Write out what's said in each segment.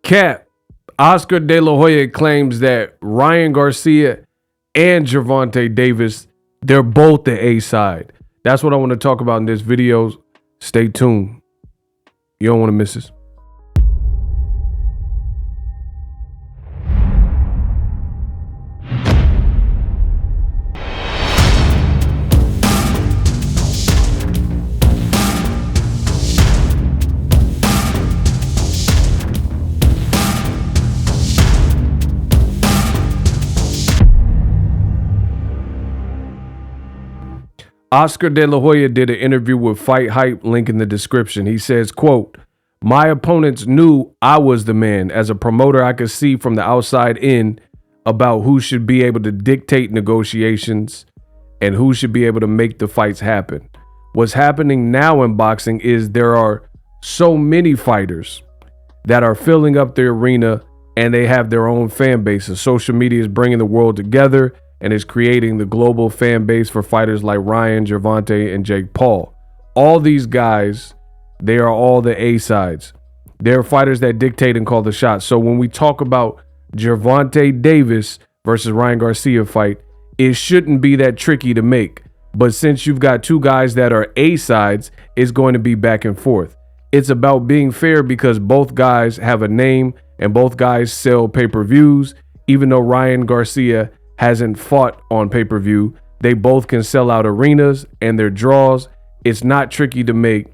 Cap, Oscar De La Hoya claims that Ryan Garcia and Gervonta Davis, they're both the A side. That's what I want to talk about in this video. Stay tuned. You don't want to miss this. Oscar De La Hoya did an interview with Fight Hype, link in the description. He says, quote, "My opponents knew I was the man. As a promoter, I could see from the outside in about who should be able to dictate negotiations and who should be able to make the fights happen. What's happening now in boxing is there are so many fighters that are filling up the arena and they have their own fan bases. Social media is bringing the world together and is creating the global fan base for fighters like Ryan, Gervonta, and Jake Paul. All these guys, they are all the A sides. They're fighters that dictate and call the shots. So when we talk about Gervonta Davis versus Ryan Garcia fight, it shouldn't be that tricky to make. But since you've got two guys that are A sides, it's going to be back and forth. It's about being fair because both guys have a name and both guys sell pay-per-views. Even though Ryan Garcia hasn't fought on pay-per-view, they both can sell out arenas and their draws. It's not tricky to make,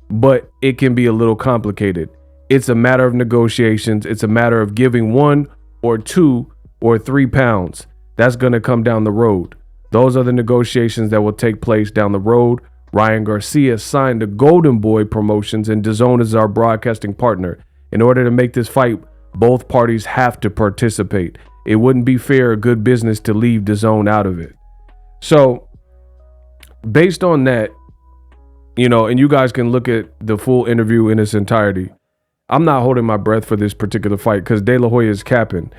but it can be a little complicated. It's a matter of negotiations. It's a matter of giving 1 or 2 or 3 pounds. That's going to come down the road. Those are the negotiations that will take place down the road. Ryan Garcia signed to Golden Boy Promotions and DAZN is our broadcasting partner. In order to make this fight, both parties have to participate. It wouldn't be fair or good business to leave DAZN out of it. So based on that, and you guys can look at the full interview in its entirety. I'm not holding my breath for this particular fight because De La Hoya is capping.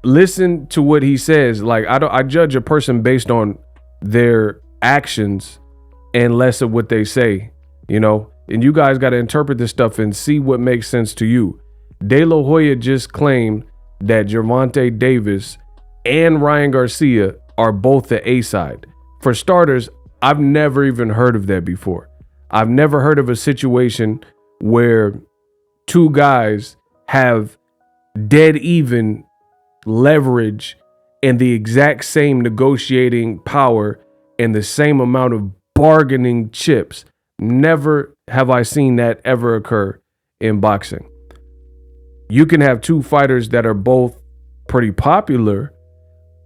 Listen to what he says. Like, I judge a person based on their actions and less of what they say, and you guys got to interpret this stuff and see what makes sense to you. De La Hoya just claimed that Gervonta Davis and Ryan Garcia are both the A side. For starters, I've never even heard of that before. I've never heard of a situation where two guys have dead even leverage and the exact same negotiating power and the same amount of bargaining chips. Never have I seen that ever occur in boxing. You can have two fighters that are both pretty popular,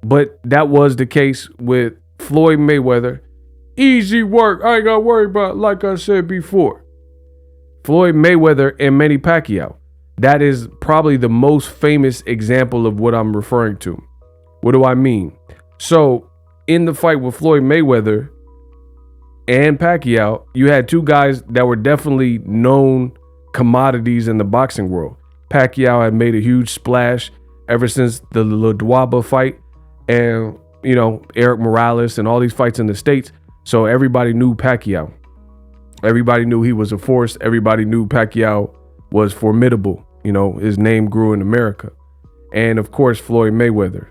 but that was the case with Floyd Mayweather. Easy work. I ain't got to worry about, like I said before. Floyd Mayweather and Manny Pacquiao. That is probably the most famous example of what I'm referring to. What do I mean? So in the fight with Floyd Mayweather and Pacquiao, you had two guys that were definitely known commodities in the boxing world. Pacquiao had made a huge splash ever since the Ladwaba fight and, Eric Morales and all these fights in the States. So everybody knew Pacquiao. Everybody knew he was a force. Everybody knew Pacquiao was formidable. His name grew in America. And of course, Floyd Mayweather.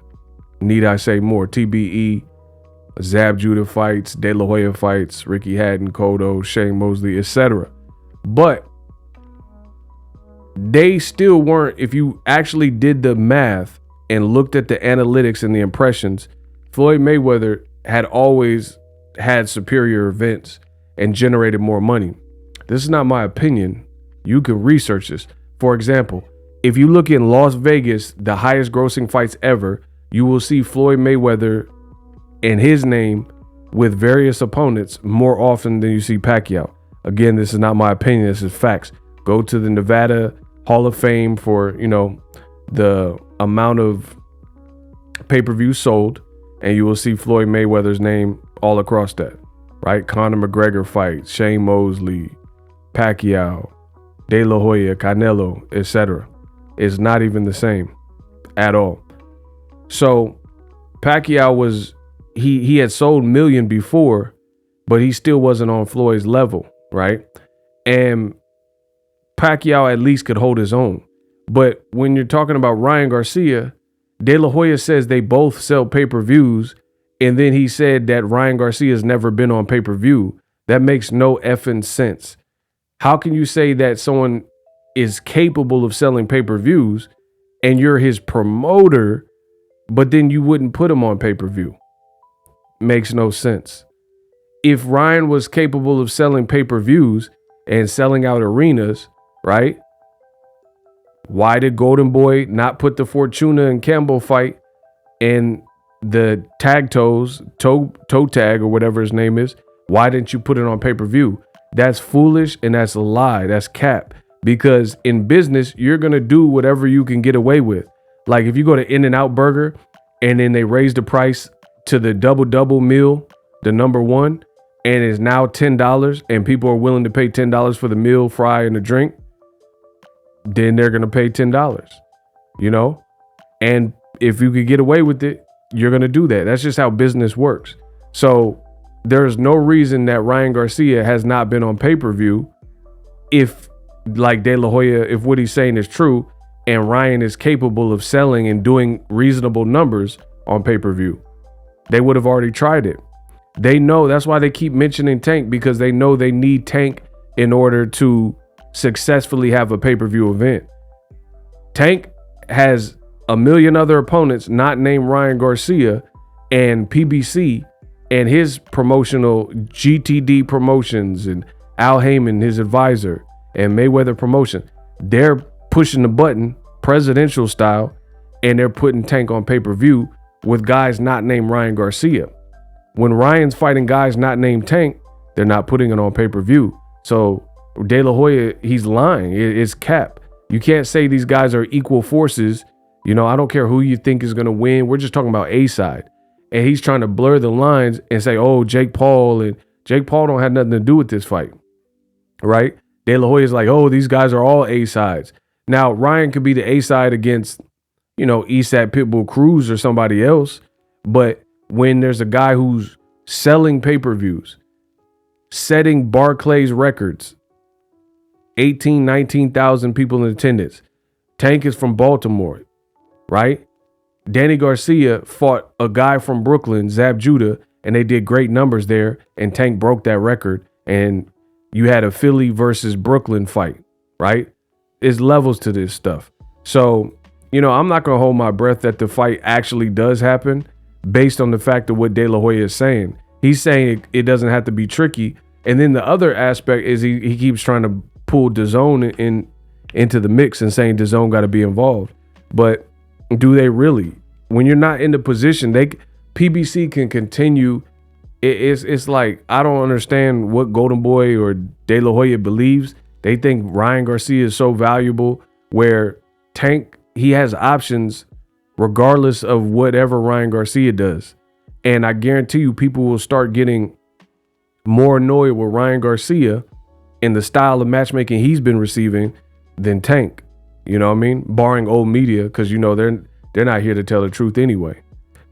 Need I say more? TBE, Zab Judah fights, De La Hoya fights, Ricky Hatton, Cotto, Shane Mosley, etc. But they still weren't, if you actually did the math and looked at the analytics and the impressions, Floyd Mayweather had always had superior events and generated more money. This is not my opinion. You can research this. For example, if you look in Las Vegas, the highest grossing fights ever, you will see Floyd Mayweather and his name with various opponents more often than you see Pacquiao. Again, this is not my opinion. This is facts. Go to the Nevada Hall of Fame for, the amount of pay-per-views sold, and you will see Floyd Mayweather's name all across that, right? Conor McGregor fight, Shane Mosley, Pacquiao, De La Hoya, Canelo, etc. It's not even the same at all. So Pacquiao was, he had sold million before, but he still wasn't on Floyd's level, right? And Pacquiao at least could hold his own. But when you're talking about Ryan Garcia, De La Hoya says they both sell pay-per-views, and then he said that Ryan Garcia has never been on pay-per-view. That makes no effing sense. How can you say that someone is capable of selling pay-per-views and you're his promoter, but then you wouldn't put him on pay-per-view? Makes no sense. If Ryan was capable of selling pay-per-views and selling out arenas, right? Why did Golden Boy not put the Fortuna and Campbell fight and the toe tag or whatever his name is? Why didn't you put it on pay-per-view? That's foolish and that's a lie. That's cap. Because in business, you're going to do whatever you can get away with. Like if you go to In-N-Out Burger and then they raise the price to the double meal, the number one, and it's now $10 and people are willing to pay $10 for the meal, fry, and the drink, then they're going to pay $10, you know? And if you could get away with it, you're going to do that. That's just how business works. So there's no reason that Ryan Garcia has not been on pay-per-view if, like De La Hoya, if what he's saying is true and Ryan is capable of selling and doing reasonable numbers on pay-per-view. They would have already tried it. They know, that's why they keep mentioning Tank, because they know they need Tank in order to successfully have a pay-per-view event. Tank has a million other opponents not named Ryan Garcia, and PBC and his promotional GTD Promotions and Al Heyman, his advisor, and Mayweather Promotion. They're pushing the button presidential style, and they're putting Tank on pay-per-view with guys not named Ryan Garcia. When Ryan's fighting guys not named Tank, they're not putting it on pay-per-view. So De La Hoya, he's lying. It's cap. You can't say these guys are equal forces. You know, I don't care who you think is going to win. We're just talking about A side. And he's trying to blur the lines and say, oh, Jake Paul don't have nothing to do with this fight. Right? De La Hoya's like, oh, these guys are all A sides. Now, Ryan could be the A side against, you know, Isaac Pitbull Cruz or somebody else. But when there's a guy who's selling pay-per-views, setting Barclays records, 18, 19,000 people in attendance. Tank is from Baltimore, right? Danny Garcia fought a guy from Brooklyn, Zab Judah, and they did great numbers there, and Tank broke that record, and you had a Philly versus Brooklyn fight, right? There's levels to this stuff. So, you know, I'm not going to hold my breath that the fight actually does happen based on the fact of what De La Hoya is saying. He's saying it doesn't have to be tricky. And then the other aspect is he keeps trying to pull DAZN into the mix and saying DAZN got to be involved. But do they really? When you're not in the position, PBC can continue. It's like, I don't understand what Golden Boy or De La Hoya believes. They think Ryan Garcia is so valuable where Tank, he has options regardless of whatever Ryan Garcia does. And I guarantee you people will start getting more annoyed with Ryan Garcia and the style of matchmaking he's been receiving than Tank. You know what I mean? Barring old media, because, you know, they're not here to tell the truth anyway.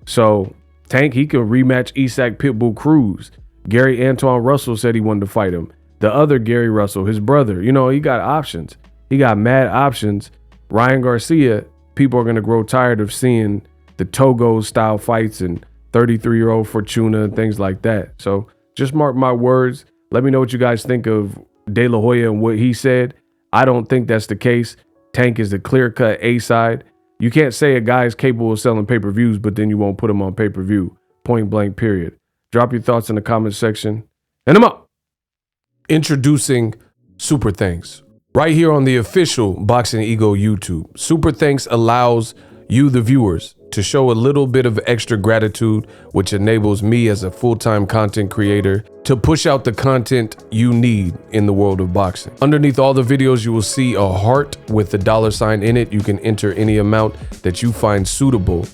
So Tank, he can rematch Isaac Pitbull Cruz. Gary Antoine Russell said he wanted to fight him. The other Gary Russell, his brother, you know, he got options. He got mad options. Ryan Garcia, people are going to grow tired of seeing the Togo style fights and 33-year-old Fortuna and things like that. So just mark my words. Let me know what you guys think of De La Hoya and what he said. I don't think that's the case. Tank is the clear-cut A side. You can't say a guy is capable of selling pay-per-views, but then you won't put him on pay-per-view. Point blank, period. Drop your thoughts in the comment section. And I'm up. Introducing Super Thanks. Right here on the official Boxing Ego YouTube. Super Thanks allows you, the viewers, to show a little bit of extra gratitude, which enables me as a full-time content creator to push out the content you need in the world of boxing. Underneath all the videos, you will see a heart with a $sign in it. You can enter any amount that you find suitable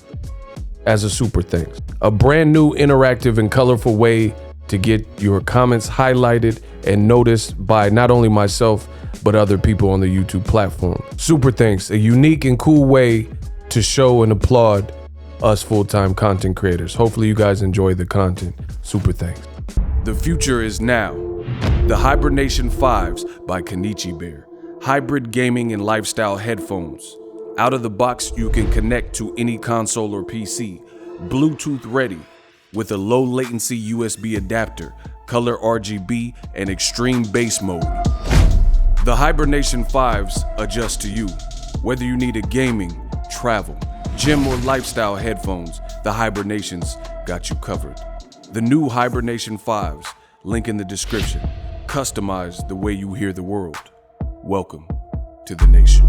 as a super thanks. A brand new interactive and colorful way to get your comments highlighted and noticed by not only myself, but other people on the YouTube platform. Super thanks, a unique and cool way to show and applaud us full-time content creators. Hopefully you guys enjoy the content. Super thanks. The future is now. The Hibernation 5s by Kenichi Bear. hybrid gaming and lifestyle headphones. Out of the box, you can connect to any console or PC, Bluetooth ready, with a low latency USB adapter, color RGB, and extreme bass mode. The Hibernation 5s adjust to you. Whether you need a gaming, travel, gym, or lifestyle headphones, the Hibernations got you covered. The new Hibernation 5s, link in the description, customized the way you hear the world. Welcome to the nation.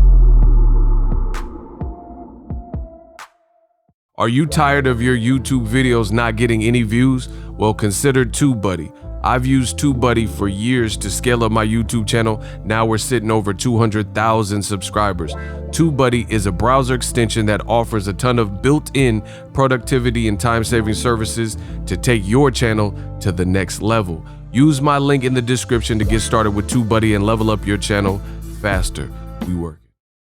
Are you tired of your YouTube videos not getting any views? Well, consider TubeBuddy. I've used TubeBuddy for years to scale up my YouTube channel. Now we're sitting over 200,000 subscribers. TubeBuddy is a browser extension that offers a ton of built-in productivity and time-saving services to take your channel to the next level. Use my link in the description to get started with TubeBuddy and level up your channel faster. We work.